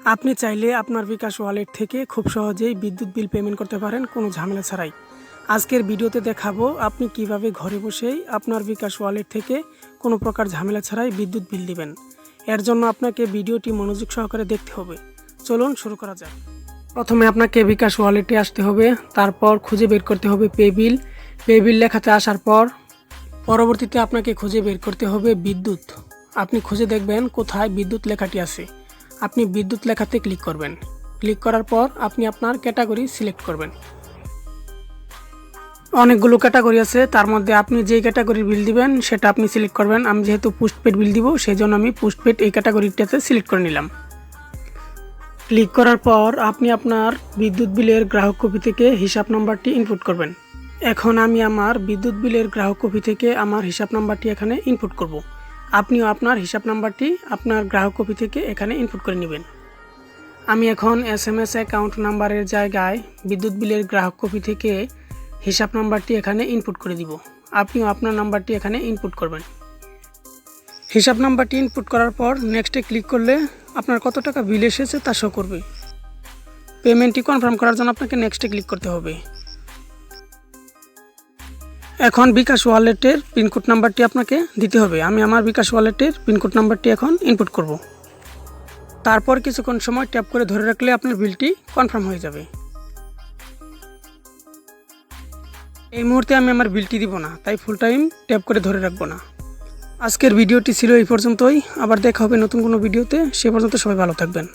আপনি চাইলে আপনার বিকাশ ওয়ালেট থেকে খুব সহজেই বিদ্যুৎ বিল পেমেন্ট করতে পারেন কোনো ঝামেলা ছাড়াই। আজকের ভিডিওতে দেখাবো আপনি কিভাবে ঘরে বসেই আপনার বিকাশ ওয়ালেট থেকে কোনো প্রকার ঝামেলা ছাড়াই বিদ্যুৎ বিল দিবেন। এর জন্য আপনাকে ভিডিওটি মনোযোগ সহকারে দেখতে হবে। চলুন শুরু করা যাক। প্রথমে আপনাকে বিকাশ ওয়ালেটে আসতে হবে, তারপর খুঁজে বের করতে হবে পে বিল লেখাতে আসার পর পরবর্তীতে আপনাকে খুঁজে বের করতে হবে বিদ্যুৎ। আপনি খুঁজে দেখবেন কোথায় বিদ্যুৎ লেখাটি আছে। আপনি বিদ্যুৎ লেখাতে ক্লিক করবেন। ক্লিক করার পর আপনি আপনার ক্যাটাগরি সিলেক্ট করবেন। অনেকগুলো ক্যাটাগরি আছে, তার মধ্যে আপনি যেই ক্যাটাগরির বিল দিবেন সেটা আপনি সিলেক্ট করবেন। আমি যেহেতু পোস্টপেড বিল দিব সেই জন্য আমি পোস্টপেড এই ক্যাটাগরিটাতে সিলেক্ট করে নিলাম। ক্লিক করার পর আপনি আপনার বিদ্যুৎ বিলের গ্রাহক কপি থেকে হিসাব নাম্বারটি ইনপুট করবেন। এখন আমি আমার বিদ্যুৎ বিলের গ্রাহক কপি থেকে আমার হিসাব নাম্বারটি এখানে ইনপুট করব। আপনিও আপনার হিসাব নাম্বারটি আপনার গ্রাহক কপি থেকে এখানে ইনপুট করে নেবেন। আমি এখন SMS অ্যাকাউন্ট নাম্বারের জায়গায় বিদ্যুৎ বিলের গ্রাহক কপি থেকে হিসাব নাম্বারটি এখানে ইনপুট করে দিব। আপনিও আপনার নাম্বারটি এখানে ইনপুট করবেন। হিসাব নাম্বারটি ইনপুট করার পর নেক্সটে ক্লিক করলে আপনার কত টাকা বিল এসেছে তা শো করবে। পেমেন্টটি কনফার্ম করার জন্য আপনাকে নেক্সটে ক্লিক করতে হবে। এখন বিকাশ ওয়ালেটের পিনকোড নাম্বারটি আপনাকে দিতে হবে। আমি আমার বিকাশ ওয়ালেটের পিনকোড নাম্বারটি এখন ইনপুট করব। তারপর কিছুক্ষণ সময় ট্যাপ করে ধরে রাখলে আপনার বিলটি কনফার্ম হয়ে যাবে। এই মুহূর্তে আমি আমার বিলটি দিব না, তাই ফুল টাইম ট্যাপ করে ধরে রাখবো না। আজকের ভিডিওটি ছিল এই পর্যন্তই। আবার দেখা হবে নতুন কোনো ভিডিওতে। সে পর্যন্ত সবাই ভালো থাকবেন।